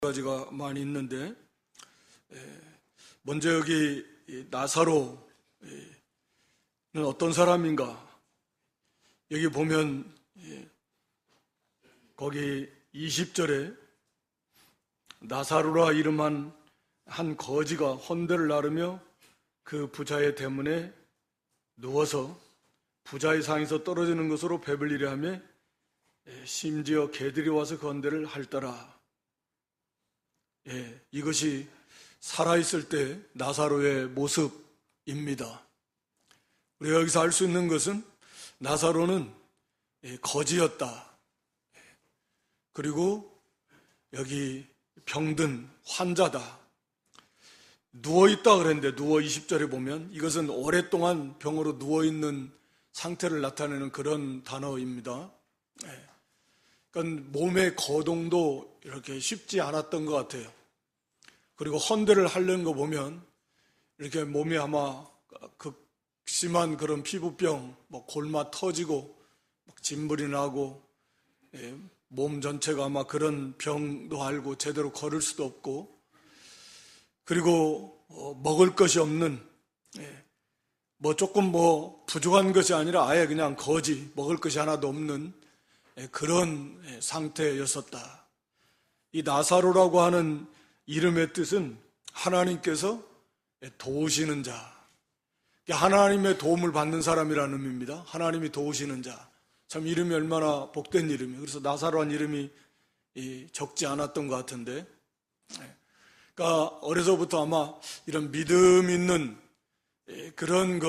가지가 많이 있는데, 먼저 여기 나사로는 어떤 사람인가? 여기 보면 거기 20절에 나사로라 이름한 한 거지가 헌대를 나르며 그 부자의 대문에 누워서 부자의 상에서 떨어지는 것으로 배불리려 하며 심지어 개들이 와서 그 헌대를 핥더라. 이것이 살아있을 때 나사로의 모습입니다. 우리가 여기서 알 수 있는 것은 나사로는 거지였다. 그리고 여기 병든 환자다. 누워있다 그랬는데 누워 20절에 보면 이것은 오랫동안 병으로 누워있는 상태를 나타내는 그런 단어입니다. 그러니까 몸의 거동도 이렇게 쉽지 않았던 것 같아요. 그리고 헌대를 하려는 거 보면 이렇게 몸이 아마 극심한 그런 피부병, 골마 터지고 진물이 나고 몸 전체가 아마 그런 병도 알고 제대로 걸을 수도 없고, 그리고 먹을 것이 없는, 조금 부족한 것이 아니라 아예 그냥 거지, 먹을 것이 하나도 없는 그런 상태였었다. 이 나사로라고 하는 이름의 뜻은 하나님께서 도우시는 자, 하나님의 도움을 받는 사람이라는 의미입니다. 하나님이 도우시는 자. 참 이름이 얼마나 복된 이름이에요. 그래서 나사로한 이름이 적지 않았던 것 같은데, 그러니까 어려서부터 아마 이런 믿음 있는 그런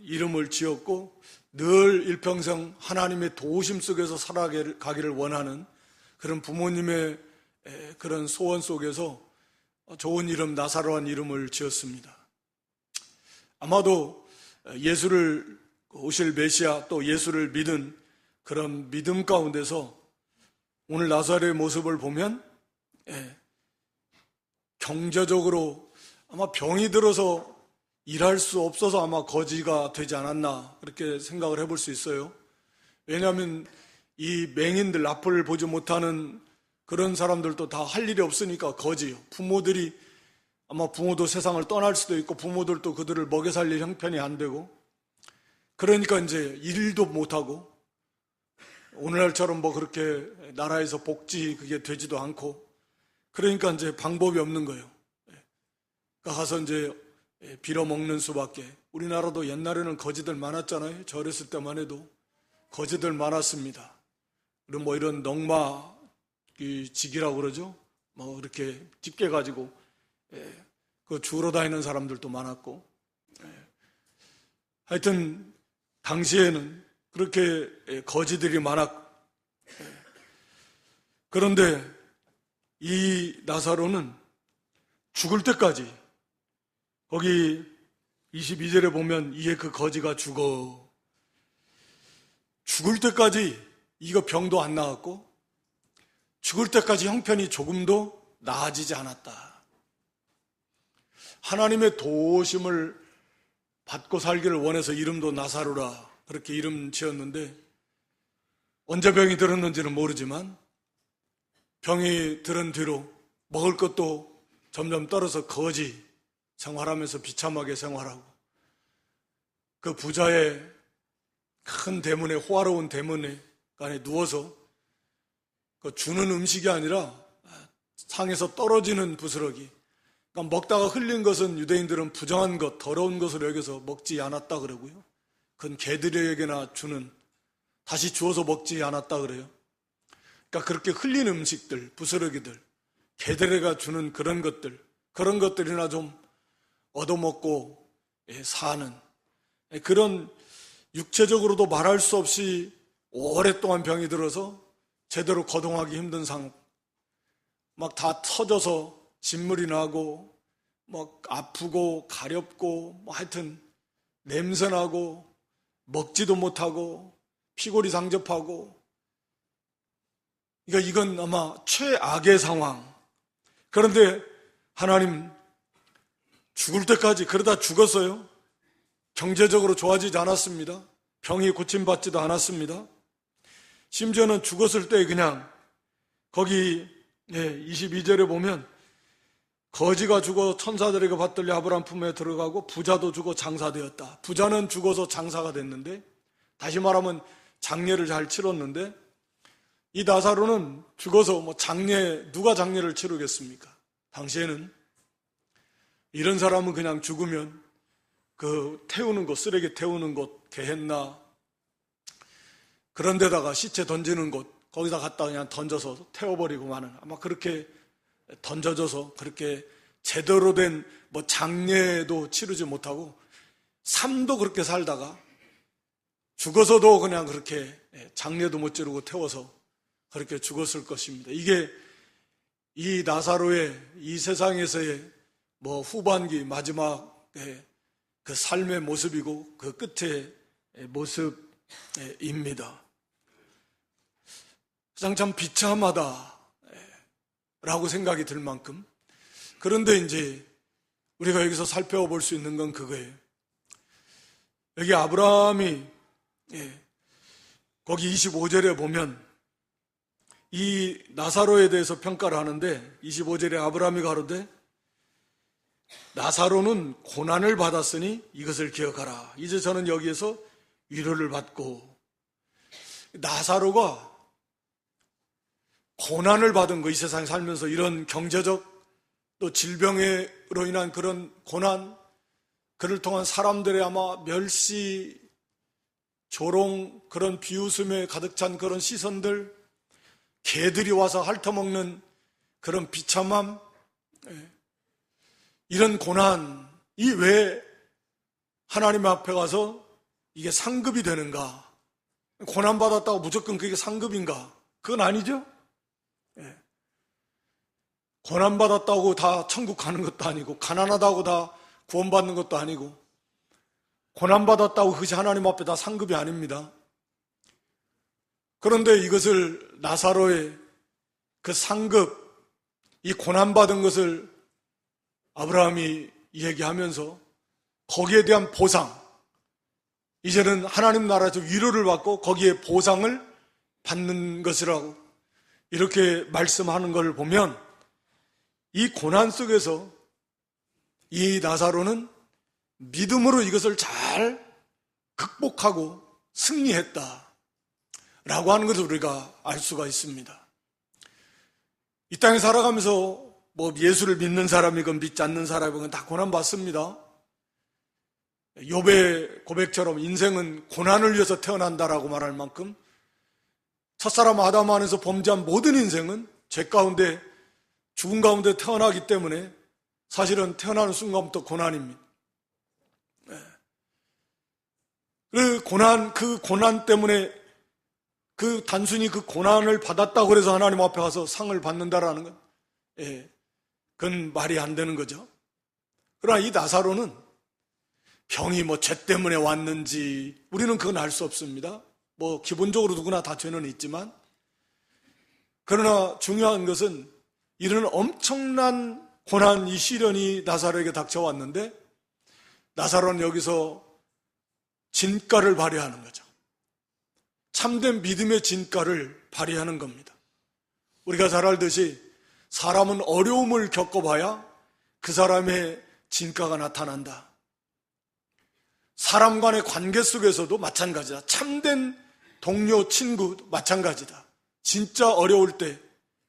이름을 지었고 늘 일평생 하나님의 도우심 속에서 살아가기를 원하는 그런 부모님의 그런 소원 속에서 좋은 이름, 나사로한 이름을 지었습니다. 아마도 예수를 오실 메시아, 또 예수를 믿은 그런 믿음 가운데서 오늘 나사로의 모습을 보면 경제적으로 아마 병이 들어서 일할 수 없어서 아마 거지가 되지 않았나 그렇게 생각을 해볼 수 있어요. 왜냐하면 이 맹인들, 앞을 보지 못하는 그런 사람들도 다 할 일이 없으니까 거지요. 부모들이 아마 부모도 세상을 떠날 수도 있고 부모들도 그들을 먹여 살릴 형편이 안 되고, 그러니까 이제 일도 못하고 오늘날처럼 그렇게 나라에서 복지 그게 되지도 않고, 그러니까 이제 방법이 없는 거예요. 그러니까 가서 이제 빌어먹는 수밖에. 우리나라도 옛날에는 거지들 많았잖아요. 저 어렸을 때만 해도 거지들 많았습니다. 그리고 이런 넝마 직이라고 그러죠. 이렇게 집게 가지고 그 주우러 다니는 사람들도 많았고, 하여튼 당시에는 그렇게 거지들이 많았고, 그런데 이 나사로는 죽을 때까지, 거기 22절에 보면 이에 그 거지가 죽을 때까지 이거 병도 안 나았고 죽을 때까지 형편이 조금도 나아지지 않았다. 하나님의 도우심을 받고 살기를 원해서 이름도 나사로라 그렇게 이름 지었는데, 언제 병이 들었는지는 모르지만 병이 들은 뒤로 먹을 것도 점점 떨어서 거지 생활하면서 비참하게 생활하고, 그 부자의 큰 대문에, 호화로운 대문 안에 누워서 그 주는 음식이 아니라 상에서 떨어지는 부스러기, 그러니까 먹다가 흘린 것은 유대인들은 부정한 것, 더러운 것으로 여겨서 먹지 않았다 그러고요. 그건 개들에게나 주는, 다시 주워서 먹지 않았다 그래요. 그러니까 그렇게 흘린 음식들, 부스러기들, 개들에게 주는 그런 것들이나 좀 얻어먹고 사는 그런, 육체적으로도 말할 수 없이 오랫동안 병이 들어서 제대로 거동하기 힘든 상황, 다 터져서 진물이 나고 아프고 가렵고 하여튼 냄새나고 먹지도 못하고 피골이 상접하고, 그러니까 이건 아마 최악의 상황. 그런데 하나님 죽을 때까지 그러다 죽었어요. 경제적으로 좋아지지 않았습니다. 병이 고침받지도 않았습니다. 심지어는 죽었을 때 그냥 거기 22절에 보면 거지가 죽어 천사들에게 받들려 아브라함 품에 들어가고 부자도 죽어 장사되었다. 부자는 죽어서 장사가 됐는데, 다시 말하면 장례를 잘 치렀는데, 이 나사로는 죽어서 장례, 누가 장례를 치르겠습니까? 당시에는 이런 사람은 그냥 죽으면 태우는 곳, 쓰레기 태우는 곳, 게헨나 그런 데다가 시체 던지는 곳, 거기다 갖다 그냥 던져서 태워버리고 마는, 아마 그렇게 던져져서 그렇게 제대로 된 장례도 치르지 못하고 삶도 그렇게 살다가 죽어서도 그냥 그렇게 장례도 못 치르고 태워서 그렇게 죽었을 것입니다. 이게 이 나사로의 이 세상에서의 후반기 마지막의 그 삶의 모습이고 그 끝의 모습입니다. 참 비참하다 라고 생각이 들 만큼, 그런데 이제 우리가 여기서 살펴볼 수 있는 건 그거예요. 여기 아브라함이 거기 25절에 보면 이 나사로에 대해서 평가를 하는데, 25절에 아브라함이 가로되 나사로는 고난을 받았으니 이것을 기억하라. 이제 저는 여기에서 위로를 받고, 나사로가 고난을 받은 거, 이 세상에 살면서 이런 경제적 또 질병으로 인한 그런 고난, 그를 통한 사람들의 아마 멸시, 조롱, 그런 비웃음에 가득 찬 그런 시선들, 개들이 와서 핥아먹는 그런 비참함, 이런 고난이 왜 하나님 앞에 가서 이게 상급이 되는가? 고난받았다고 무조건 그게 상급인가? 그건 아니죠? 고난받았다고 다 천국 가는 것도 아니고, 가난하다고 다 구원받는 것도 아니고, 고난받았다고 그것이 하나님 앞에 다 상급이 아닙니다. 그런데 이것을 나사로의 그 상급, 이 고난받은 것을 아브라함이 얘기하면서 거기에 대한 보상, 이제는 하나님 나라에서 위로를 받고 거기에 보상을 받는 것이라고 이렇게 말씀하는 걸 보면, 이 고난 속에서 이 나사로는 믿음으로 이것을 잘 극복하고 승리했다 라고 하는 것을 우리가 알 수가 있습니다. 이 땅에 살아가면서 예수를 믿는 사람이건 믿지 않는 사람이건 다 고난받습니다. 욥의 고백처럼 인생은 고난을 위해서 태어난다라고 말할 만큼, 첫사람 아담 안에서 범죄한 모든 인생은 죄 가운데, 죽음 가운데 태어나기 때문에 사실은 태어나는 순간부터 고난입니다. 그 고난 때문에 단순히 그 고난을 받았다고 해서 하나님 앞에 가서 상을 받는다라는 건, 그건 말이 안 되는 거죠. 그러나 이 나사로는 병이 죄 때문에 왔는지 우리는 그건 알 수 없습니다. 기본적으로 누구나 다 죄는 있지만, 그러나 중요한 것은 이런 엄청난 고난, 이 시련이 나사로에게 닥쳐왔는데, 나사로는 여기서 진가를 발휘하는 거죠. 참된 믿음의 진가를 발휘하는 겁니다. 우리가 잘 알듯이 사람은 어려움을 겪어봐야 그 사람의 진가가 나타난다. 사람 간의 관계 속에서도 마찬가지다. 참된 동료, 친구도 마찬가지다. 진짜 어려울 때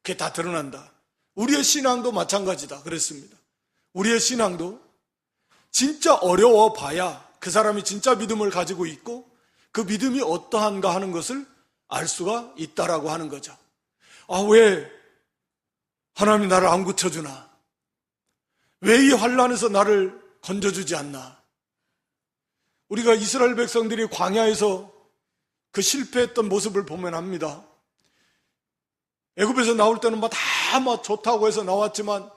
그게 다 드러난다. 우리의 신앙도 마찬가지다 그랬습니다. 우리의 신앙도 진짜 어려워 봐야 그 사람이 진짜 믿음을 가지고 있고 그 믿음이 어떠한가 하는 것을 알 수가 있다라고 하는 거죠. 왜 하나님이 나를 안 고쳐주나? 왜 이 환난에서 나를 건져주지 않나? 우리가 이스라엘 백성들이 광야에서 그 실패했던 모습을 보면 압니다. 애굽에서 나올 때는 다 좋다고 해서 나왔지만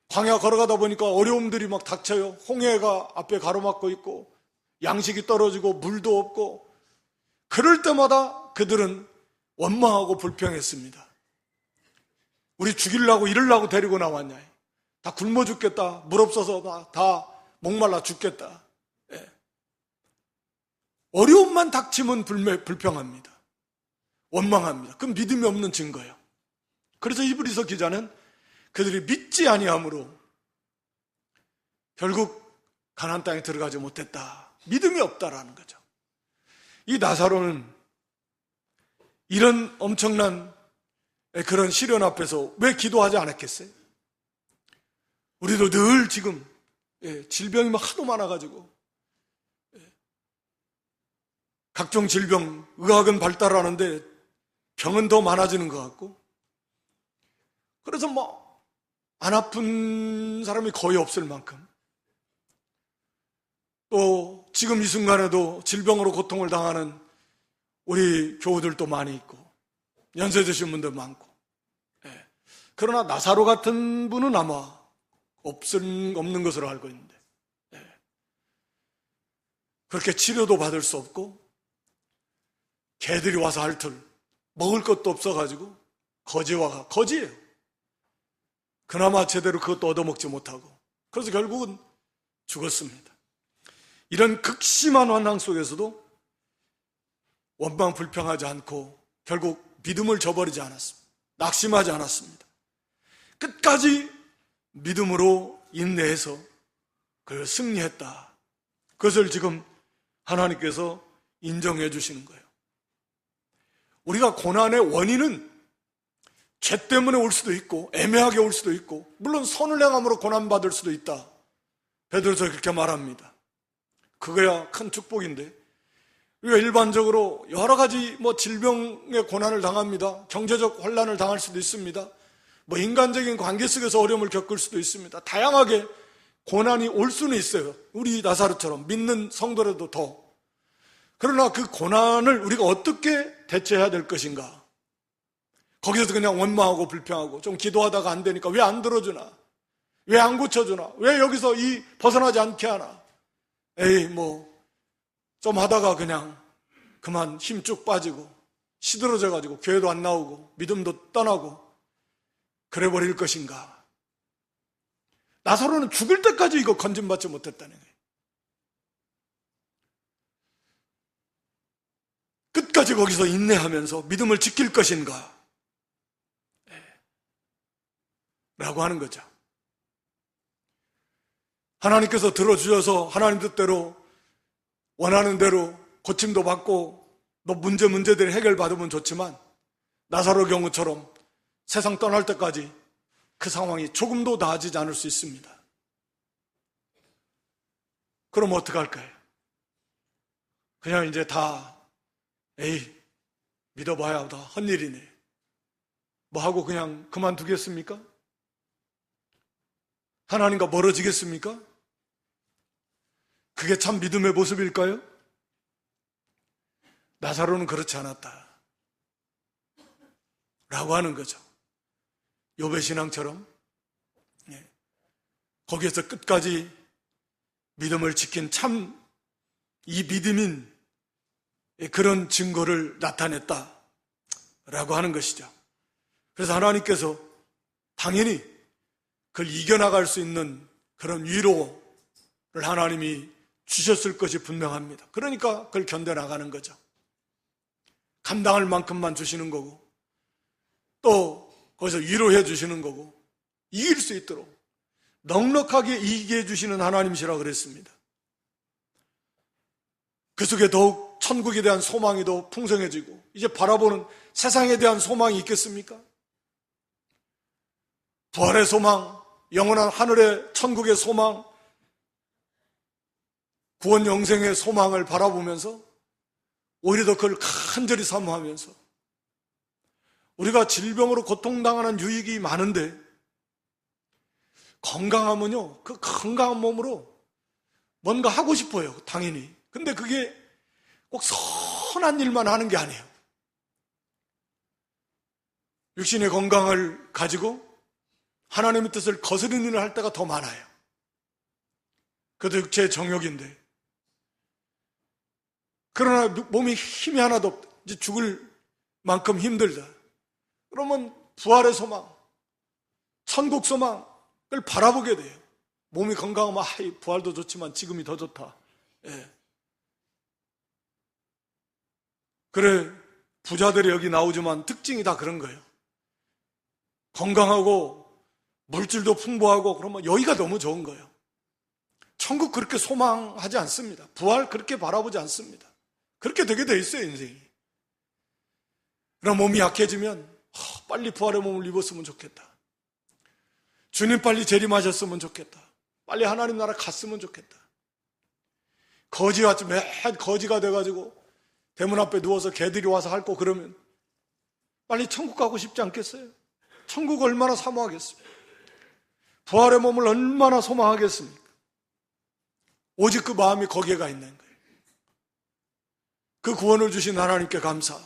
광야 걸어가다 보니까 어려움들이 닥쳐요. 홍해가 앞에 가로막고 있고 양식이 떨어지고 물도 없고, 그럴 때마다 그들은 원망하고 불평했습니다. 우리 죽이려고 이러려고 데리고 나왔냐? 다 굶어 죽겠다. 물 없어서 다 목말라 죽겠다. 어려움만 닥치면 불평합니다. 원망합니다. 그건 믿음이 없는 증거예요. 그래서 이브리서 기자는 그들이 믿지 아니함으로 결국 가나안 땅에 들어가지 못했다. 믿음이 없다라는 거죠. 이 나사로는 이런 엄청난 그런 시련 앞에서 왜 기도하지 않았겠어요? 우리도 늘 지금 질병이 막 하도 많아가지고 각종 질병, 의학은 발달하는데 병은 더 많아지는 것 같고, 그래서 뭐 안 아픈 사람이 거의 없을 만큼, 또 지금 이 순간에도 질병으로 고통을 당하는 우리 교우들도 많이 있고 연세 드신 분들 많고, 그러나 나사로 같은 분은 아마 없는 것으로 알고 있는데, 그렇게 치료도 받을 수 없고 개들이 와서 핥을 먹을 것도 없어가지고 거지예요. 그나마 제대로 그것도 얻어먹지 못하고, 그래서 결국은 죽었습니다. 이런 극심한 환난 속에서도 원망 불평하지 않고 결국 믿음을 저버리지 않았습니다. 낙심하지 않았습니다. 끝까지 믿음으로 인내해서 그걸 승리했다. 그것을 지금 하나님께서 인정해 주시는 거예요. 우리가 고난의 원인은 죄 때문에 올 수도 있고 애매하게 올 수도 있고, 물론 선을 행함으로 고난받을 수도 있다. 베드로서 그렇게 말합니다. 그거야 큰 축복인데, 우리가 일반적으로 여러 가지 질병의 고난을 당합니다. 경제적 혼란을 당할 수도 있습니다. 인간적인 관계 속에서 어려움을 겪을 수도 있습니다. 다양하게 고난이 올 수는 있어요. 우리 나사로처럼 믿는 성도라도 더. 그러나 그 고난을 우리가 어떻게 대처해야 될 것인가? 거기서 그냥 원망하고 불평하고 좀 기도하다가 안 되니까 왜 안 들어주나? 왜 안 고쳐주나? 왜 여기서 벗어나지 않게 하나? 에이 좀 하다가 그냥 그만 힘 쭉 빠지고 시들어져가지고 교회도 안 나오고 믿음도 떠나고 그래 버릴 것인가? 나사로는 죽을 때까지 이거 건진받지 못했다는 거예요. 끝까지 거기서 인내하면서 믿음을 지킬 것인가? 라고 하는 거죠. 하나님께서 들어주셔서 하나님 뜻대로 원하는 대로 고침도 받고 문제들이 해결받으면 좋지만, 나사로 경우처럼 세상 떠날 때까지 그 상황이 조금도 나아지지 않을 수 있습니다. 그럼 어떡할까요? 그냥 이제 믿어봐야 다 헛일이네 하고 그냥 그만두겠습니까? 하나님과 멀어지겠습니까? 그게 참 믿음의 모습일까요? 나사로는 그렇지 않았다 라고 하는 거죠. 욥의 신앙처럼 거기에서 끝까지 믿음을 지킨 참 이 믿음인 그런 증거를 나타냈다 라고 하는 것이죠. 그래서 하나님께서 당연히 그걸 이겨나갈 수 있는 그런 위로를 하나님이 주셨을 것이 분명합니다. 그러니까 그걸 견뎌나가는 거죠. 감당할 만큼만 주시는 거고, 또 거기서 위로해 주시는 거고, 이길 수 있도록 넉넉하게 이기게 해주시는 하나님이시라 그랬습니다. 그 속에 더욱 천국에 대한 소망이 더 풍성해지고, 이제 바라보는 세상에 대한 소망이 있겠습니까? 부활의 소망, 영원한 하늘의 천국의 소망, 구원 영생의 소망을 바라보면서 오히려 더 그걸 간절히 사모하면서, 우리가 질병으로 고통당하는 유익이 많은데 건강하면요, 그 건강한 몸으로 뭔가 하고 싶어요, 당연히. 근데 그게 꼭 선한 일만 하는 게 아니에요. 육신의 건강을 가지고 하나님의 뜻을 거스르는 일을 할 때가 더 많아요. 그것도 육체의 정욕인데, 그러나 몸이 힘이 하나도 없다, 이제 죽을 만큼 힘들다, 그러면 부활의 소망, 천국 소망을 바라보게 돼요. 몸이 건강하면 부활도 좋지만 지금이 더 좋다. 그래, 부자들이 여기 나오지만 특징이 다 그런 거예요. 건강하고 물질도 풍부하고 그러면 여기가 너무 좋은 거예요. 천국 그렇게 소망하지 않습니다. 부활 그렇게 바라보지 않습니다. 그렇게 되게 돼 있어요, 인생이. 그럼 몸이 약해지면 빨리 부활의 몸을 입었으면 좋겠다. 주님 빨리 재림하셨으면 좋겠다. 빨리 하나님 나라 갔으면 좋겠다. 거지같이 맨 거지가 돼가지고 대문 앞에 누워서 개들이 와서 핥고 그러면 빨리 천국 가고 싶지 않겠어요? 천국 얼마나 사모하겠습니까? 부활의 몸을 얼마나 소망하겠습니까? 오직 그 마음이 거기에 가 있는 거예요. 그 구원을 주신 하나님께 감사.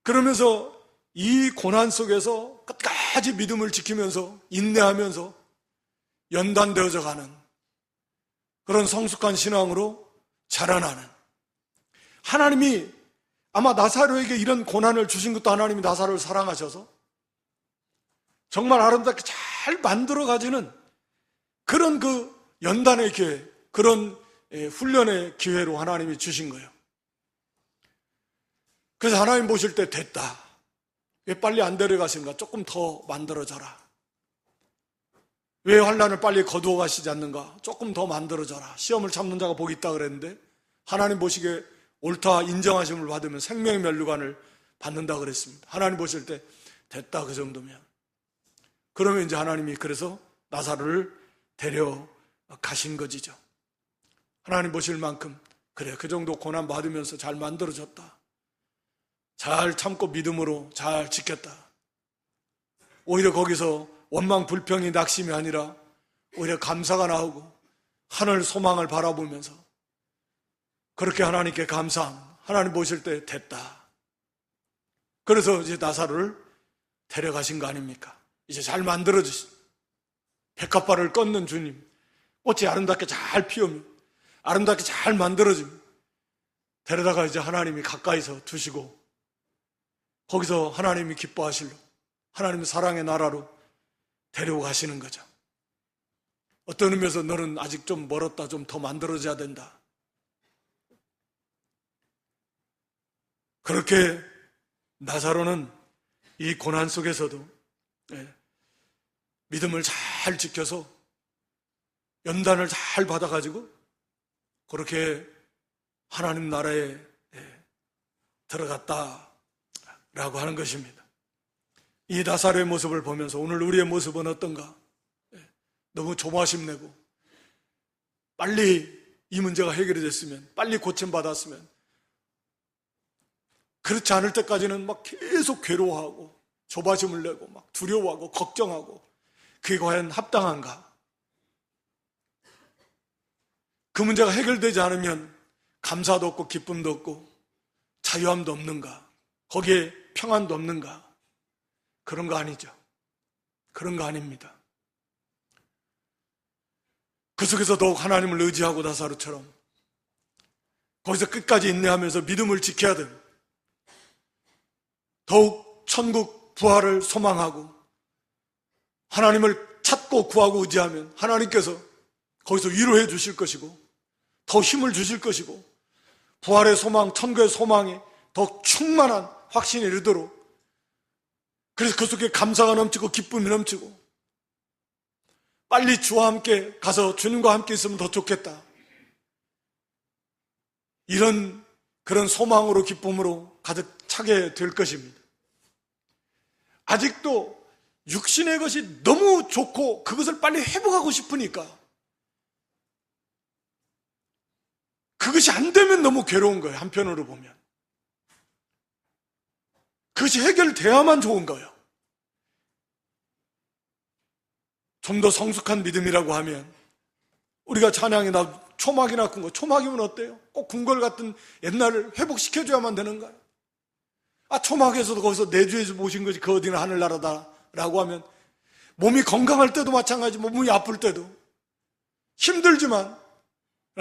그러면서 이 고난 속에서 끝까지 믿음을 지키면서 인내하면서 연단되어져 가는 그런 성숙한 신앙으로 자라나는, 하나님이 아마 나사로에게 이런 고난을 주신 것도 하나님이 나사로를 사랑하셔서 정말 아름답게 잘 만들어 가지는 그런 그 연단의 기회, 그런 훈련의 기회로 하나님이 주신 거예요. 그래서 하나님 보실 때 됐다. 왜 빨리 안 데려가시는가? 조금 더 만들어져라. 왜 환난을 빨리 거두어 가시지 않는가? 조금 더 만들어져라. 시험을 참는 자가 복이 있다 그랬는데 하나님 보시기에 옳다 인정하심을 받으면 생명의 면류관을 받는다 그랬습니다. 하나님 보실 때 됐다 그 정도면. 그러면 이제 하나님이 그래서 나사로를 데려가신 것이죠. 하나님 보실 만큼 그래 그 정도 고난 받으면서 잘 만들어졌다. 잘 참고 믿음으로 잘 지켰다. 오히려 거기서 원망 불평이 낙심이 아니라 오히려 감사가 나오고 하늘 소망을 바라보면서 그렇게 하나님께 감사함. 하나님 보실 때 됐다. 그래서 이제 나사로를 데려가신 거 아닙니까? 이제 잘 만들어주신 백합발을 꺾는 주님, 꽃이 아름답게 잘 피우며 아름답게 잘 만들어지며 데려다가 이제 하나님이 가까이서 두시고 거기서 하나님이 기뻐하실로 하나님의 사랑의 나라로 데리고 가시는 거죠. 어떤 의미에서 너는 아직 좀 멀었다, 좀 더 만들어져야 된다. 그렇게 나사로는 이 고난 속에서도 믿음을 잘 지켜서 연단을 잘 받아가지고 그렇게 하나님 나라에 들어갔다라고 하는 것입니다. 이 나사로의 모습을 보면서 오늘 우리의 모습은 어떤가? 너무 조바심 내고 빨리 이 문제가 해결이 됐으면, 빨리 고침받았으면, 그렇지 않을 때까지는 막 계속 괴로워하고 조바심을 내고 막 두려워하고 걱정하고 그게 과연 합당한가? 그 문제가 해결되지 않으면 감사도 없고 기쁨도 없고 자유함도 없는가? 거기에 평안도 없는가? 그런 거 아니죠. 그런 거 아닙니다. 그 속에서 더욱 하나님을 의지하고 나사로처럼 거기서 끝까지 인내하면서 믿음을 지켜야 됩니다. 더욱 천국 부활을 소망하고 하나님을 찾고 구하고 의지하면 하나님께서 거기서 위로해 주실 것이고 더 힘을 주실 것이고 부활의 소망, 천국의 소망이 더 충만한 확신이 이르도록, 그래서 그 속에 감사가 넘치고 기쁨이 넘치고 빨리 주와 함께 가서 주님과 함께 있으면 더 좋겠다. 이런 그런 소망으로 기쁨으로 가득 차게 될 것입니다. 아직도 육신의 것이 너무 좋고 그것을 빨리 회복하고 싶으니까 그것이 안 되면 너무 괴로운 거예요. 한편으로 보면 그것이 해결돼야만 좋은 거예요. 좀 더 성숙한 믿음이라고 하면 우리가 찬양에 나 초막이나 큰 거, 초막이면 어때요? 꼭 궁궐 같은 옛날을 회복시켜줘야만 되는가요? 아, 초막에서도 거기서 내주에서 모신 것이 그 어디나 하늘나라다라고 하면 몸이 건강할 때도 마찬가지, 몸이 아플 때도 힘들지만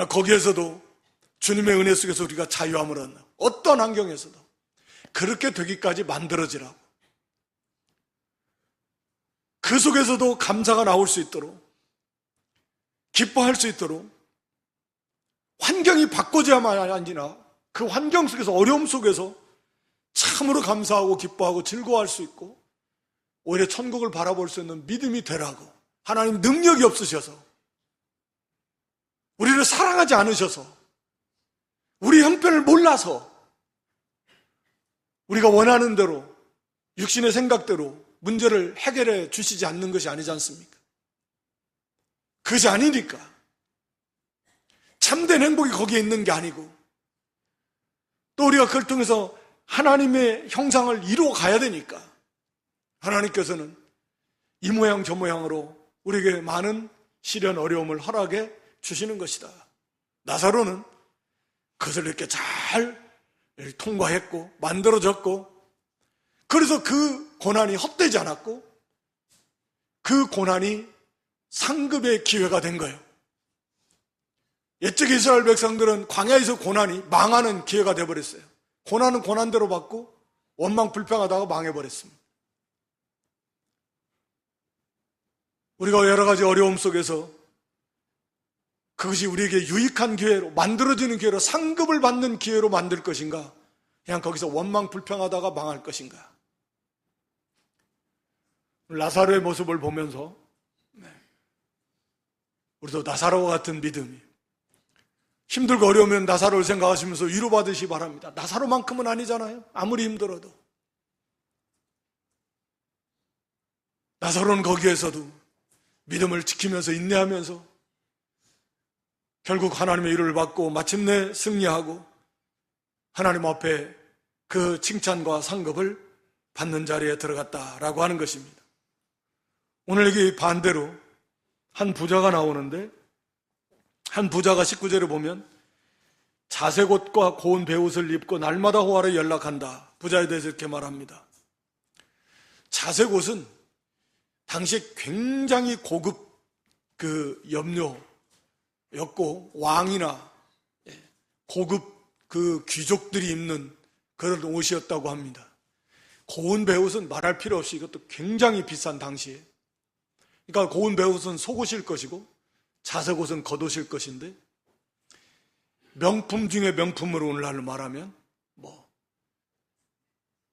거기에서도 주님의 은혜 속에서 우리가 자유함을 얻는, 어떤 환경에서도 그렇게 되기까지 만들어지라고, 그 속에서도 감사가 나올 수 있도록, 기뻐할 수 있도록 환경이 바꿔져야만 아니라 그 환경 속에서, 어려움 속에서 참으로 감사하고 기뻐하고 즐거워할 수 있고 오히려 천국을 바라볼 수 있는 믿음이 되라고. 하나님 능력이 없으셔서, 우리를 사랑하지 않으셔서, 우리 형편을 몰라서 우리가 원하는 대로 육신의 생각대로 문제를 해결해 주시지 않는 것이 아니지 않습니까? 그것이 아니니까. 참된 행복이 거기에 있는 게 아니고, 또 우리가 그걸 통해서 하나님의 형상을 이루어 가야 되니까 하나님께서는 이 모양 저 모양으로 우리에게 많은 시련 어려움을 허락해 주시는 것이다. 나사로는 그것을 이렇게 잘 통과했고 만들어졌고, 그래서 그 고난이 헛되지 않았고 그 고난이 상급의 기회가 된 거예요. 옛적 이스라엘 백성들은 광야에서 고난이 망하는 기회가 되어버렸어요. 고난은 고난대로 받고 원망 불평하다가 망해버렸습니다. 우리가 여러 가지 어려움 속에서 그것이 우리에게 유익한 기회로, 만들어지는 기회로, 상급을 받는 기회로 만들 것인가, 그냥 거기서 원망 불평하다가 망할 것인가. 나사로의 모습을 보면서 우리도 나사로와 같은 믿음이, 힘들고 어려우면 나사로를 생각하시면서 위로받으시기 바랍니다. 나사로만큼은 아니잖아요. 아무리 힘들어도. 나사로는 거기에서도 믿음을 지키면서 인내하면서 결국 하나님의 위로를 받고 마침내 승리하고 하나님 앞에 그 칭찬과 상급을 받는 자리에 들어갔다라고 하는 것입니다. 오늘 여기 반대로 한 부자가 나오는데, 한 부자가 19절에 보면 자색옷과 고운 베옷을 입고 날마다 호화를 연락한다. 부자에 대해서 이렇게 말합니다. 자색옷은 당시에 굉장히 고급 그 염료였고, 왕이나 고급 그 귀족들이 입는 그런 옷이었다고 합니다. 고운 베옷은 말할 필요 없이 이것도 굉장히 비싼 당시에. 그러니까 고운 베옷은 속옷일 것이고 자색옷은 겉옷일 것인데, 명품 중에 명품으로 오늘날로 말하면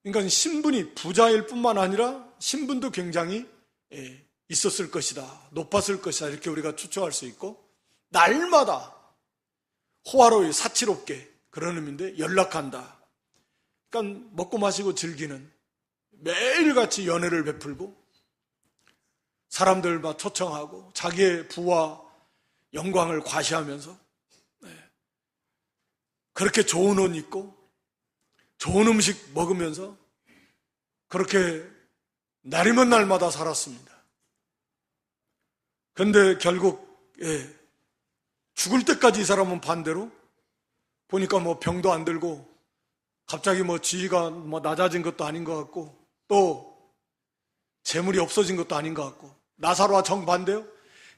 그러니까 신분이 부자일 뿐만 아니라 신분도 굉장히 있었을 것이다, 높았을 것이다, 이렇게 우리가 추측할 수 있고, 날마다 호화로이 사치롭게, 그런 의미인데 연락한다. 그러니까 먹고 마시고 즐기는, 매일같이 연애를 베풀고 사람들 막 초청하고 자기의 부와 영광을 과시하면서 그렇게 좋은 옷 입고 좋은 음식 먹으면서 그렇게 날이면 날마다 살았습니다. 그런데 결국 죽을 때까지 이 사람은 반대로 보니까 병도 안 들고 갑자기 지위가 낮아진 것도 아닌 것 같고 또 재물이 없어진 것도 아닌 것 같고, 나사로와 정반대요.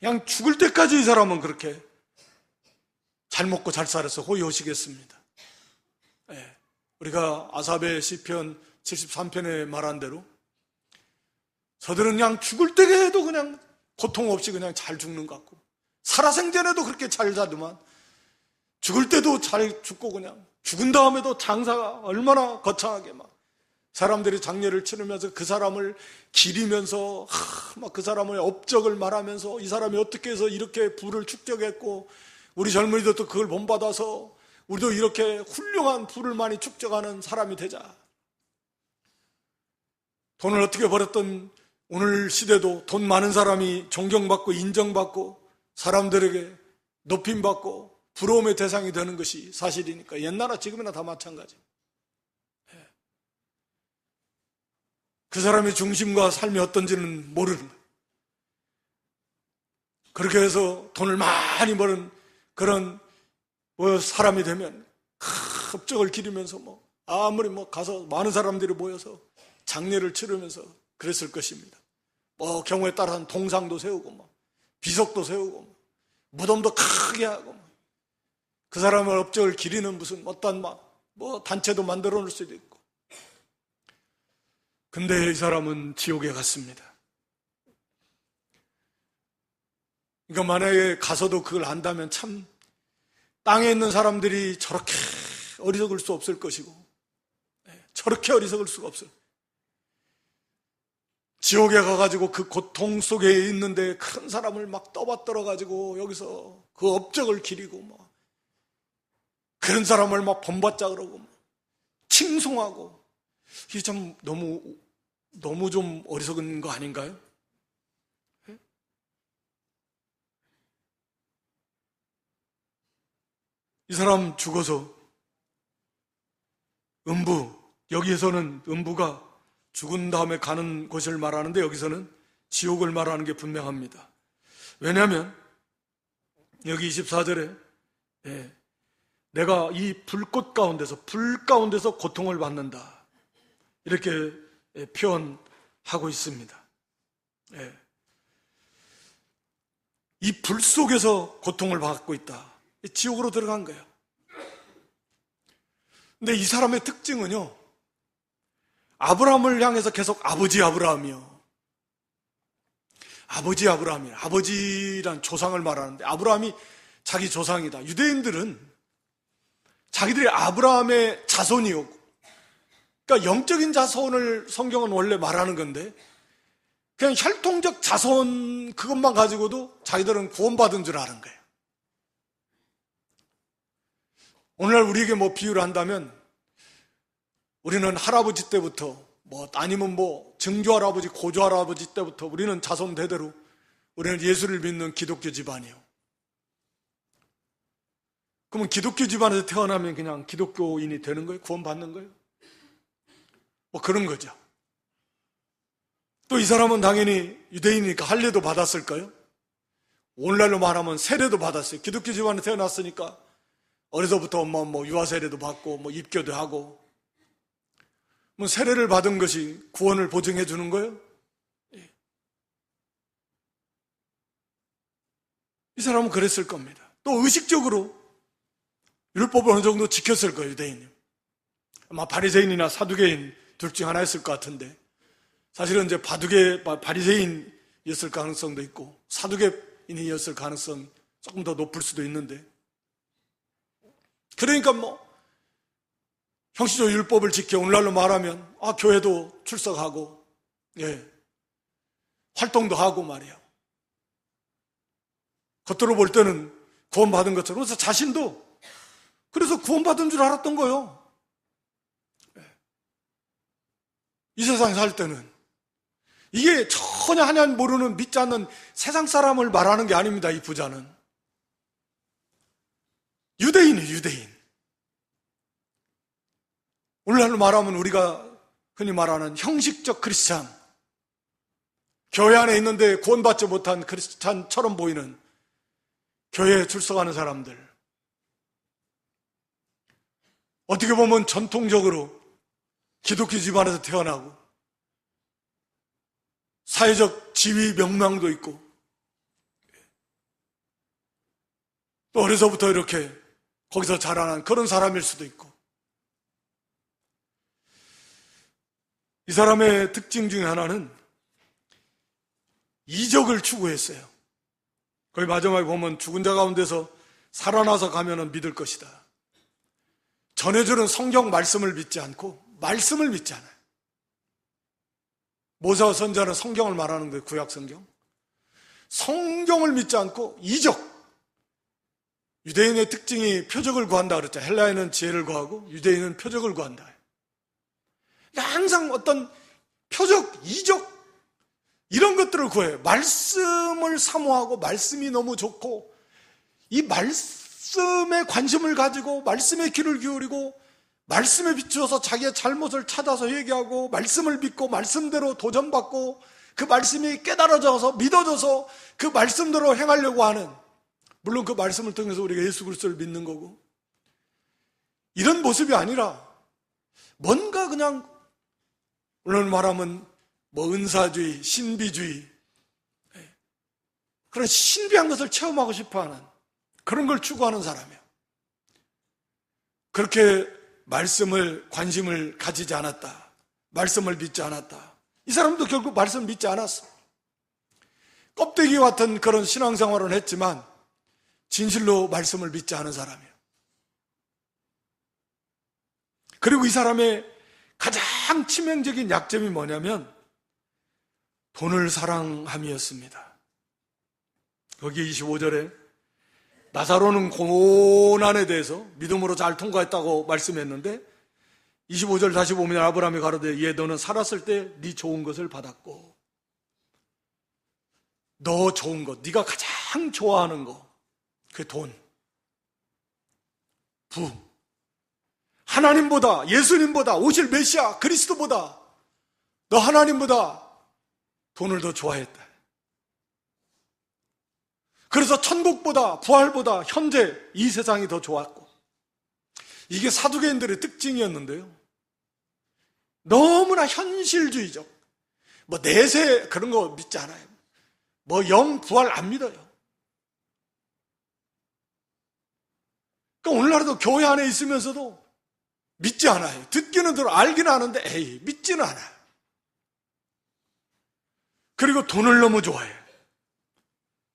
그냥 죽을 때까지 이 사람은 그렇게 잘 먹고 잘 살아서 호의호식했습니다. 우리가 아삽의 시편 73편에 말한 대로 저들은 그냥 죽을 때에도 그냥 고통 없이 그냥 잘 죽는 것 같고, 살아생전에도 그렇게 잘 사더만 죽을 때도 잘 죽고, 그냥 죽은 다음에도 장사가 얼마나 거창하게 막 사람들이 장례를 치르면서 그 사람을 기리면서 막 그 사람의 업적을 말하면서 이 사람이 어떻게 해서 이렇게 부를 축적했고 우리 젊은이도 또 그걸 본받아서 우리도 이렇게 훌륭한 부를 많이 축적하는 사람이 되자. 돈을 어떻게 벌었던 오늘 시대도 돈 많은 사람이 존경받고 인정받고 사람들에게 높임받고 부러움의 대상이 되는 것이 사실이니까 옛날이나 지금이나 다 마찬가지. 그 사람의 중심과 삶이 어떤지는 모르는 거예요. 그렇게 해서 돈을 많이 버는 그런 사람이 되면 업적을 기리면서 아무리 가서 많은 사람들이 모여서 장례를 치르면서 그랬을 것입니다. 경우에 따라서는 동상도 세우고 비석도 세우고 무덤도 크게 하고 그 사람의 업적을 기리는 무슨 어떤 단체도 만들어 놓을 수도 있고. 근데 이 사람은 지옥에 갔습니다. 그러니까 만약에 가서도 그걸 안다면 참 땅에 있는 사람들이 저렇게 어리석을 수 없을 것이고 저렇게 어리석을 수가 없어요. 지옥에 가가지고 그 고통 속에 있는데 큰 사람을 막 떠받들어가지고 여기서 그 업적을 기리고 막 그런 사람을 막 본받자 그러고 막 칭송하고, 이게 참 너무 좀 어리석은 거 아닌가요? 이 사람 죽어서 여기에서는 음부가 죽은 다음에 가는 곳을 말하는데 여기서는 지옥을 말하는 게 분명합니다. 왜냐하면 여기 24절에 내가 이 불 가운데서 고통을 받는다, 이렇게 표현하고 있습니다. 이 불 속에서 고통을 받고 있다. 지옥으로 들어간 거예요. 근데 이 사람의 특징은요, 아브라함을 향해서 계속 아버지 아브라함이요. 아버지란 조상을 말하는데 아브라함이 자기 조상이다. 유대인들은 자기들이 아브라함의 자손이요, 그러니까 영적인 자손을 성경은 원래 말하는 건데 그냥 혈통적 자손 그것만 가지고도 자기들은 구원받은 줄 아는 거예요. 오늘날 우리에게 비유를 한다면 우리는 할아버지 때부터 아니면 증조할아버지, 고조할아버지 때부터 우리는 자손 대대로 우리는 예수를 믿는 기독교 집안이에요. 그러면 기독교 집안에서 태어나면 그냥 기독교인이 되는 거예요? 구원받는 거예요? 그런 거죠. 또 이 사람은 당연히 유대인이니까 할례도 받았을까요? 오늘날로 말하면 세례도 받았어요. 기독교 집안에 태어났으니까 어려서부터 유아 세례도 받고 입교도 하고, 세례를 받은 것이 구원을 보증해 주는 거예요? 이 사람은 그랬을 겁니다. 또 의식적으로 율법을 어느 정도 지켰을 거예요, 유대인이. 아마 바리새인이나 사두개인 둘 중 하나였을 것 같은데, 사실은 이제 바리새인이었을 가능성도 있고 사두개인이었을 가능성 조금 더 높을 수도 있는데, 그러니까 형식적 율법을 지켜 오늘날로 말하면 교회도 출석하고 활동도 하고 말이에요. 겉으로 볼 때는 구원받은 것처럼, 그래서 자신도 그래서 구원받은 줄 알았던 거예요. 이 세상에 살 때는 이게 전혀 하나님 모르는 믿지 않는 세상 사람을 말하는 게 아닙니다. 이 부자는 유대인이에요, 유대인. 오늘날로 말하면 우리가 흔히 말하는 형식적 크리스찬, 교회 안에 있는데 구원받지 못한 크리스찬처럼 보이는 교회에 출석하는 사람들, 어떻게 보면 전통적으로 기독교 집안에서 태어나고 사회적 지위 명망도 있고 또 어려서부터 이렇게 거기서 자라난 그런 사람일 수도 있고, 이 사람의 특징 중에 하나는 이적을 추구했어요. 거기 마지막에 보면 죽은 자 가운데서 살아나서 가면은 믿을 것이다. 전해주는 성경 말씀을 믿지 않고 말씀을 믿지 않아요. 모세와 선지자는 성경을 말하는 거예요, 구약 성경. 성경을 믿지 않고 이적. 유대인의 특징이 표적을 구한다 그랬죠. 헬라인은 지혜를 구하고 유대인은 표적을 구한다. 항상 어떤 표적, 이적 이런 것들을 구해요. 말씀을 사모하고 말씀이 너무 좋고 이 말씀에 관심을 가지고 말씀에 귀를 기울이고 말씀에 비추어서 자기의 잘못을 찾아서 회개하고 말씀을 믿고 말씀대로 도전받고 그 말씀이 깨달아져서 믿어져서 그 말씀대로 행하려고 하는, 물론 그 말씀을 통해서 우리가 예수 그리스도를 믿는 거고, 이런 모습이 아니라 뭔가 그냥 오늘 말하면 은사주의, 신비주의, 그런 신비한 것을 체험하고 싶어하는 그런 걸 추구하는 사람이에요. 그렇게 말씀을 관심을 가지지 않았다. 말씀을 믿지 않았다. 이 사람도 결국 말씀을 믿지 않았어. 껍데기 같은 그런 신앙생활을 했지만 진실로 말씀을 믿지 않은 사람이에요. 그리고 이 사람의 가장 치명적인 약점이 뭐냐면 돈을 사랑함이었습니다. 거기 25절에 나사로는 고난에 대해서 믿음으로 잘 통과했다고 말씀했는데 25절 다시 보면 아브라함이 가로되 얘 너는 살았을 때 네 좋은 것을 받았고 너 좋은 것, 네가 가장 좋아하는 거, 그 돈, 부, 하나님보다, 예수님보다, 오실 메시아 그리스도보다 너 하나님보다 돈을 더 좋아했다. 그래서 천국보다 부활보다 현재 이 세상이 더 좋았고, 이게 사두개인들의 특징이었는데요. 너무나 현실주의적, 뭐 내세 그런 거 믿지 않아요. 뭐 영 부활 안 믿어요. 그러니까 오늘날에도 교회 안에 있으면서도 믿지 않아요. 듣기는 들어 알기는 아는데 에이 믿지는 않아요. 그리고 돈을 너무 좋아해.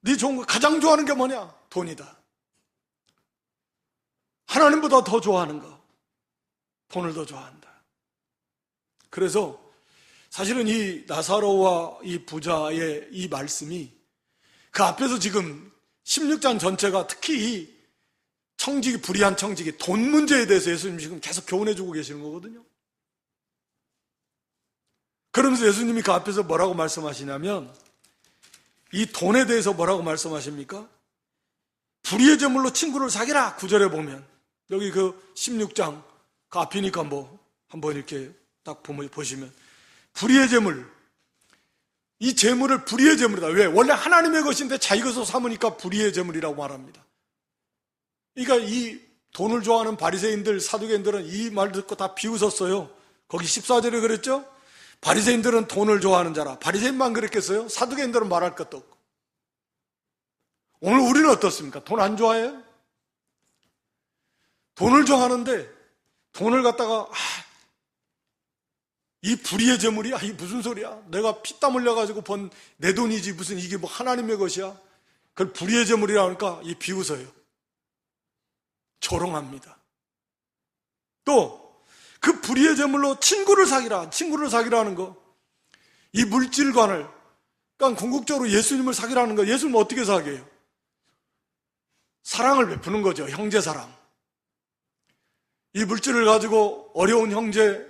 네 좋은 거 가장 좋아하는 게 뭐냐? 돈이다. 하나님보다 더 좋아하는 거, 돈을 더 좋아한다. 그래서 사실은 이 나사로와 이 부자의 이 말씀이 그 앞에서 지금 16장 전체가 특히 이 청지기, 불의한 청지기, 돈 문제에 대해서 예수님 지금 계속 교훈해주고 계시는 거거든요. 그러면서 예수님이 그 앞에서 뭐라고 말씀하시냐면 이 돈에 대해서 뭐라고 말씀하십니까? 불의의 제물로 친구를 사귀라. 9절에 보면 여기 그 16장 그 앞이니까 뭐 한번 이렇게 딱 보시면 불의의 제물, 이 제물을 불의의 제물이다. 왜? 원래 하나님의 것인데 자기 것으로 삼으니까 불의의 제물이라고 말합니다. 그러니까 이 돈을 좋아하는 바리새인들, 사두개인들은 이 말 듣고 다 비웃었어요. 거기 14절에 그랬죠? 바리새인들은 돈을 좋아하는 자라. 바리새인만 그랬겠어요? 사두개인들은 말할 것도 없고. 오늘 우리는 어떻습니까? 돈 안 좋아해요? 돈을 좋아하는데 돈을 갖다가 이 불의의 제물이야? 이게 무슨 소리야? 내가 피땀 흘려가지고 번 내 돈이지 무슨 이게 뭐 하나님의 것이야? 그걸 불의의 제물이라 하니까 이 비웃어요. 조롱합니다. 또 그 불의의 제물로 친구를 사귀라는 거, 이 물질관을, 그러니까 궁극적으로 예수님을 사귀라는 거. 예수님은 어떻게 사귀어요? 사랑을 베푸는 거죠. 형제 사랑. 이 물질을 가지고 어려운 형제들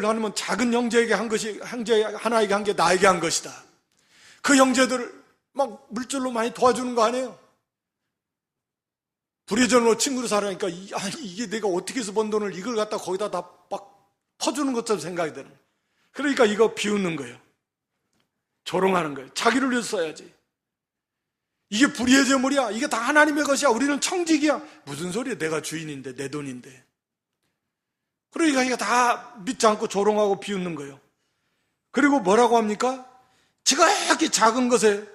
하면 작은 형제에게 한 것이, 형제 하나에게 한 게 나에게 한 것이다. 그 형제들을 막 물질로 많이 도와주는 거 아니에요? 불의전으로 친구를 살아니까 이게 내가 어떻게 해서 번 돈을 이걸 갖다 거기다 다 막 퍼주는 것처럼 생각이 드는 거예요. 그러니까 이거 비웃는 거예요. 조롱하는 거예요. 자기를 위해서 써야지. 이게 불의의 제물이야. 이게 다 하나님의 것이야. 우리는 청직이야. 무슨 소리야? 내가 주인인데, 내 돈인데. 그러니까 이거 다 믿지 않고 조롱하고 비웃는 거예요. 그리고 뭐라고 합니까? 지극히 작은 것에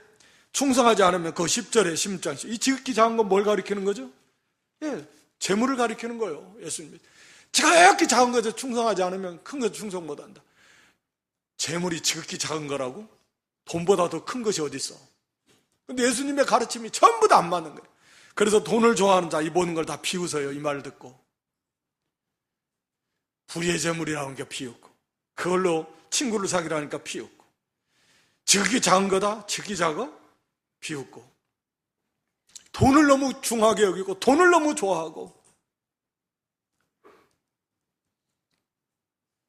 충성하지 않으면 그 10절에 16장 이 지극히 작은 건 뭘 가리키는 거죠? 예, 재물을 가리키는 거예요. 예수님. 지극히 작은 것에 충성하지 않으면 큰 것에 충성 못한다. 재물이 지극히 작은 거라고? 돈보다 더 큰 것이 어디 있어? 근데 예수님의 가르침이 전부 다 안 맞는 거예요. 그래서 돈을 좋아하는 자 이 모든 걸 다 비웃어요. 이 말을 듣고. 불의의 제물이라는 게 비웃고, 그걸로 친구를 사귀라니까 비웃고, 지극히 작은 거다? 지극히 작아? 비웃고, 돈을 너무 중하게 여기고 돈을 너무 좋아하고.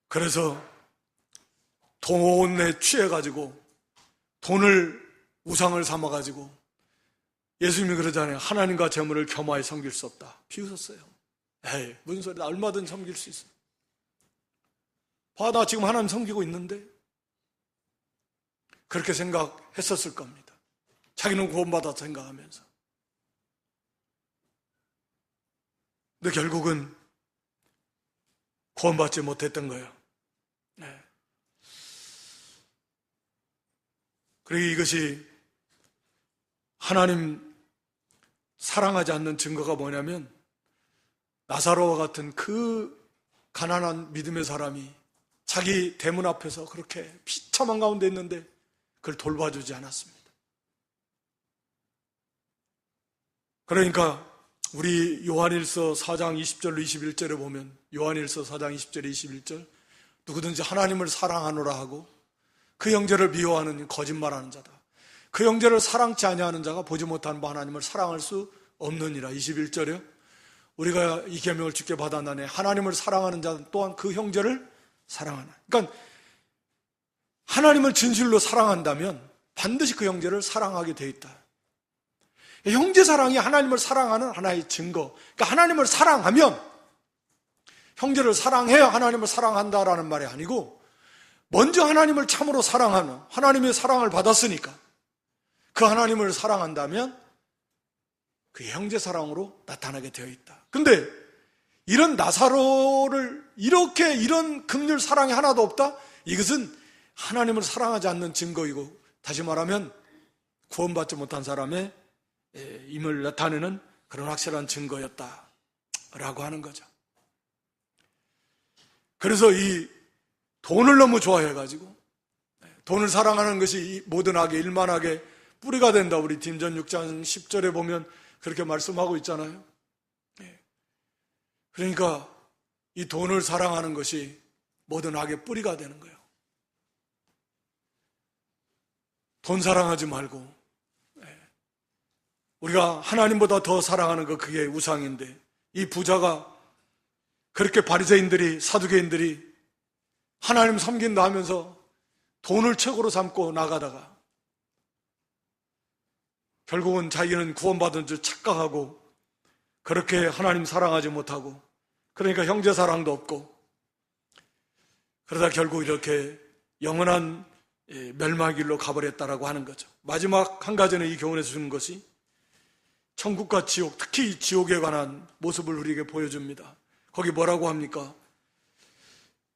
그래서 돈에 취해가지고 돈을 우상을 삼아가지고 예수님이 그러잖아요. 하나님과 재물을 겸하여 섬길 수 없다. 비웃었어요. 에이 무슨 소리야. 얼마든 섬길 수 있어. 봐, 나 지금 하나님 섬기고 있는데. 그렇게 생각했었을 겁니다. 자기는 구원받았다 생각하면서. 근데 결국은 구원받지 못했던 거예요. 네. 그리고 이것이 하나님 사랑하지 않는 증거가 뭐냐면 나사로와 같은 그 가난한 믿음의 사람이 자기 대문 앞에서 그렇게 비참한 가운데 있는데 그걸 돌봐주지 않았습니다. 그러니까 우리 요한일서 4장 20절로 21절에 보면, 요한일서 4장 20절 21절, 누구든지 하나님을 사랑하노라 하고 그 형제를 미워하는 거짓말하는 자다. 그 형제를 사랑치 아니하는 자가 보지 못하는 바 하나님을 사랑할 수 없느니라. 21절에 우리가 이 계명을 주께 받았나니 하나님을 사랑하는 자 또한 그 형제를 사랑하나. 그러니까 하나님을 진실로 사랑한다면 반드시 그 형제를 사랑하게 돼 있다. 형제 사랑이 하나님을 사랑하는 하나의 증거. 그러니까 하나님을 사랑하면 형제를 사랑해야 하나님을 사랑한다라는 말이 아니고, 먼저 하나님을 참으로 사랑하는, 하나님의 사랑을 받았으니까 그 하나님을 사랑한다면 그게 형제 사랑으로 나타나게 되어 있다. 근데 이런 나사로를 이렇게 이런 긍휼 사랑이 하나도 없다? 이것은 하나님을 사랑하지 않는 증거이고, 다시 말하면 구원받지 못한 사람의 임을 나타내는 그런 확실한 증거였다라고 하는 거죠. 그래서 이 돈을 너무 좋아해가지고, 돈을 사랑하는 것이 모든 악의 일만하게 뿌리가 된다. 우리 딘전 6장 10절에 보면 그렇게 말씀하고 있잖아요. 그러니까 이 돈을 사랑하는 것이 모든 악의 뿌리가 되는 거예요. 돈 사랑하지 말고 우리가 하나님보다 더 사랑하는 거, 그게 우상인데, 이 부자가 그렇게 바리새인들이, 사두개인들이 하나님 섬긴다 하면서 돈을 최고로 삼고 나가다가 결국은 자기는 구원받은 줄 착각하고 그렇게 하나님 사랑하지 못하고, 그러니까 형제 사랑도 없고, 그러다 결국 이렇게 영원한 멸망의 길로 가버렸다라고 하는 거죠. 마지막 한 가지는 이 교훈에서 주는 것이 천국과 지옥, 특히 이 지옥에 관한 모습을 우리에게 보여줍니다. 거기 뭐라고 합니까?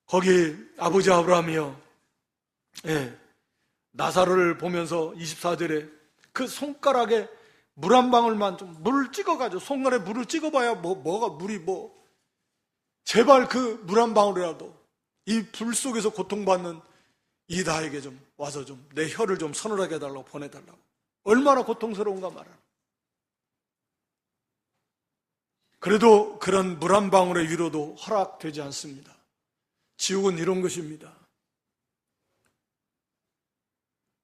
거기 아버지 아브라함이요, 나사로를 보면서 24절에 그 손가락에 물 한 방울만 좀 물을 찍어가지고, 손가락에 물을 찍어봐야 뭐가 물이 제발 그 물 한 방울이라도 이 불 속에서 고통받는 이 나에게 좀 와서 좀 내 혀를 좀 서늘하게 해달라고 보내달라고. 얼마나 고통스러운가 말이야. 그래도 그런 물 한 방울의 위로도 허락되지 않습니다. 지옥은 이런 것입니다.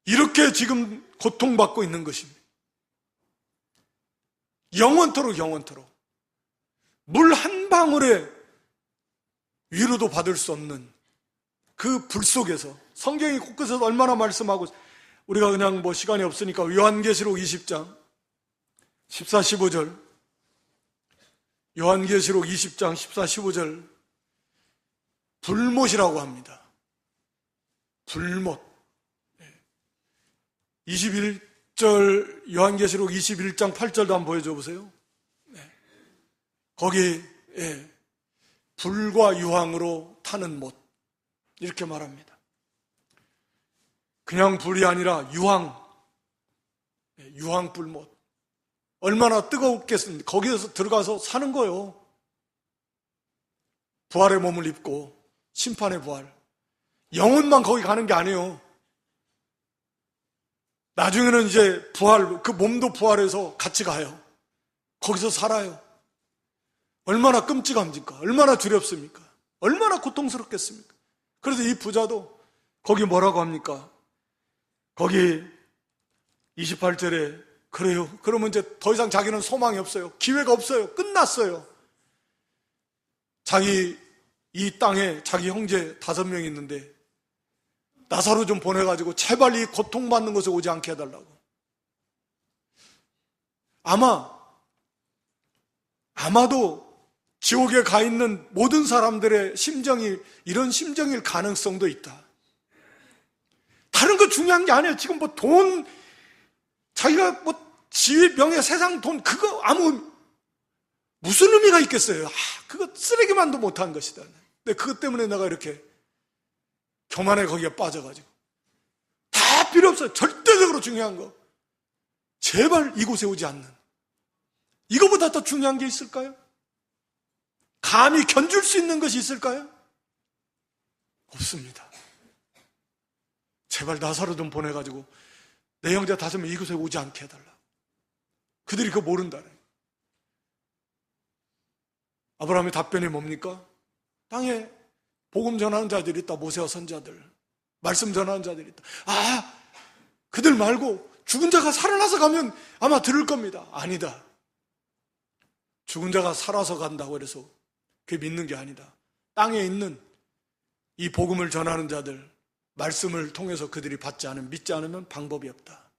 이렇게 지금 고통받고 있는 것입니다. 영원토록 물 한 방울의 위로도 받을 수 없는 그 불 속에서, 성경이 곳곳에서 얼마나 말씀하고, 우리가 그냥 시간이 없으니까 요한계시록 20장 14, 15절, 요한계시록 20장 14, 15절, 불못이라고 합니다. 불못. 21절, 요한계시록 21장 8절도 한번 보여줘 보세요. 거기 불과 유황으로 타는 못, 이렇게 말합니다. 그냥 불이 아니라 유황불못. 얼마나 뜨거웠겠습니까? 거기에서 들어가서 사는 거예요. 부활의 몸을 입고, 심판의 부활. 영혼만 거기 가는 게 아니에요. 나중에는 이제 그 몸도 부활해서 같이 가요. 거기서 살아요. 얼마나 끔찍합니까? 얼마나 두렵습니까? 얼마나 고통스럽겠습니까? 그래서 이 부자도 거기 뭐라고 합니까? 거기 28절에 그래요. 그러면 이제 더 이상 자기는 소망이 없어요. 기회가 없어요. 끝났어요. 이 땅에 자기 형제 5명 있는데 나사로 좀 보내가지고 제발 이 고통받는 곳에 오지 않게 해달라고. 아마도 지옥에 가 있는 모든 사람들의 심정이 이런 심정일 가능성도 있다. 다른 거 중요한 게 아니에요. 지금 돈, 자기가 지위, 명예, 세상, 돈, 그거 무슨 의미가 있겠어요? 그거 쓰레기만도 못한 것이다. 근데 그것 때문에 내가 이렇게 교만에 거기에 빠져가지고. 다 필요 없어요. 절대적으로 중요한 거. 제발 이곳에 오지 않는. 이거보다 더 중요한 게 있을까요? 감히 견줄 수 있는 것이 있을까요? 없습니다. 제발 나사로 좀 보내가지고 내 형제 5명 이곳에 오지 않게 해달라. 그들이 그거 모른다네. 아브라함의 답변이 뭡니까? 땅에 복음 전하는 자들이 있다. 모세와 선자들, 말씀 전하는 자들이 있다. 그들 말고 죽은 자가 살아나서 가면 아마 들을 겁니다. 아니다. 죽은 자가 살아서 간다고 해서 그게 믿는 게 아니다. 땅에 있는 이 복음을 전하는 자들, 말씀을 통해서 그들이 믿지 않으면 방법이 없다.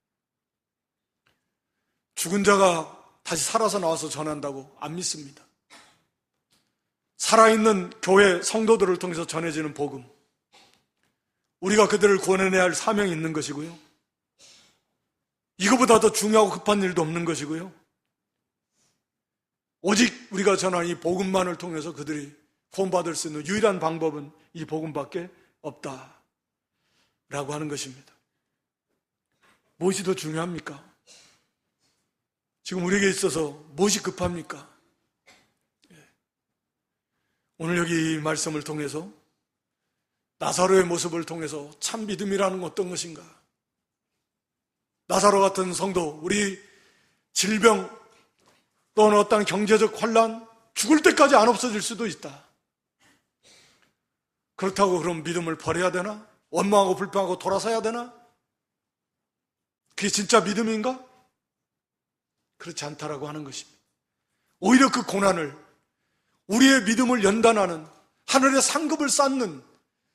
죽은 자가 다시 살아서 나와서 전한다고 안 믿습니다. 살아있는 교회 성도들을 통해서 전해지는 복음, 우리가 그들을 구원해내야 할 사명이 있는 것이고요. 이거보다 더 중요하고 급한 일도 없는 것이고요. 오직 우리가 전하는 이 복음만을 통해서 그들이 구원받을 수 있는 유일한 방법은 이 복음밖에 없다라고 하는 것입니다. 무엇이 더 중요합니까? 지금 우리에게 있어서 무엇이 급합니까? 오늘 여기 이 말씀을 통해서 나사로의 모습을 통해서 참 믿음이라는 건 어떤 것인가? 나사로 같은 성도, 우리 질병 또는 어떤 경제적 환란, 죽을 때까지 안 없어질 수도 있다. 그렇다고 그럼 믿음을 버려야 되나? 원망하고 불평하고 돌아서야 되나? 그게 진짜 믿음인가? 그렇지 않다라고 하는 것입니다. 오히려 그 고난을 우리의 믿음을 연단하는, 하늘의 상급을 쌓는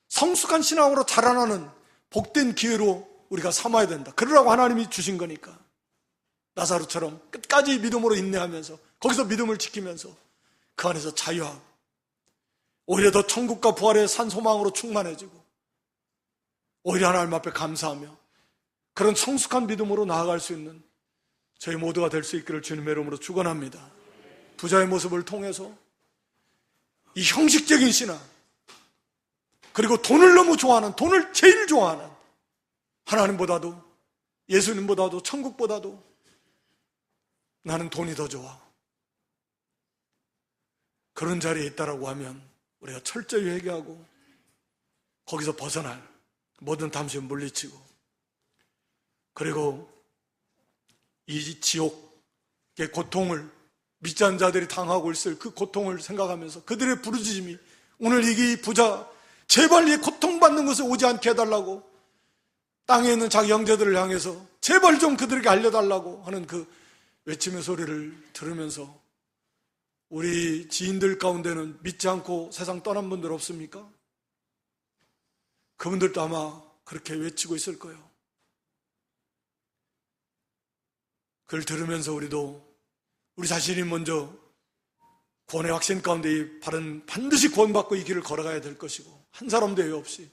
성숙한 신앙으로 자라나는 복된 기회로 우리가 삼아야 된다. 그러라고 하나님이 주신 거니까. 나사로처럼 끝까지 믿음으로 인내하면서 거기서 믿음을 지키면서 그 안에서 자유하고 오히려 더 천국과 부활의 산 소망으로 충만해지고 오히려 하나님 앞에 감사하며 그런 성숙한 믿음으로 나아갈 수 있는 저희 모두가 될 수 있기를 주님의 이름으로 축원합니다. 부자의 모습을 통해서 이 형식적인 신앙, 그리고 돈을 너무 좋아하는, 돈을 제일 좋아하는, 하나님보다도 예수님보다도 천국보다도 나는 돈이 더 좋아, 그런 자리에 있다라고 하면 우리가 철저히 회개하고 거기서 벗어날 모든 탐심을 물리치고, 그리고 이 지옥의 고통을 믿지 않는 자들이 당하고 있을 그 고통을 생각하면서 그들의 부르짖음이 오늘 이 부자 제발 이 고통받는 것을 오지 않게 해달라고 땅에 있는 자기 형제들을 향해서 제발 좀 그들에게 알려달라고 하는 그 외침의 소리를 들으면서 우리 지인들 가운데는 믿지 않고 세상 떠난 분들 없습니까? 그분들도 아마 그렇게 외치고 있을 거예요. 그걸 들으면서 우리도 우리 자신이 먼저 구원의 확신 가운데 이 반드시 구원받고 이 길을 걸어가야 될 것이고, 한 사람도 예외 없이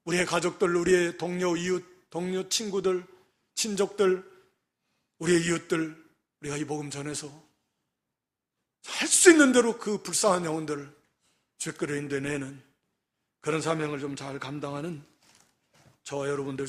우리의 가족들, 우리의 동료, 이웃, 동료, 친구들, 친족들, 우리의 이웃들, 우리가 이 복음 전해서 할 수 있는 대로 그 불쌍한 영혼들을 죄거리인데 내는 그런 사명을 좀 잘 감당하는 저와 여러분들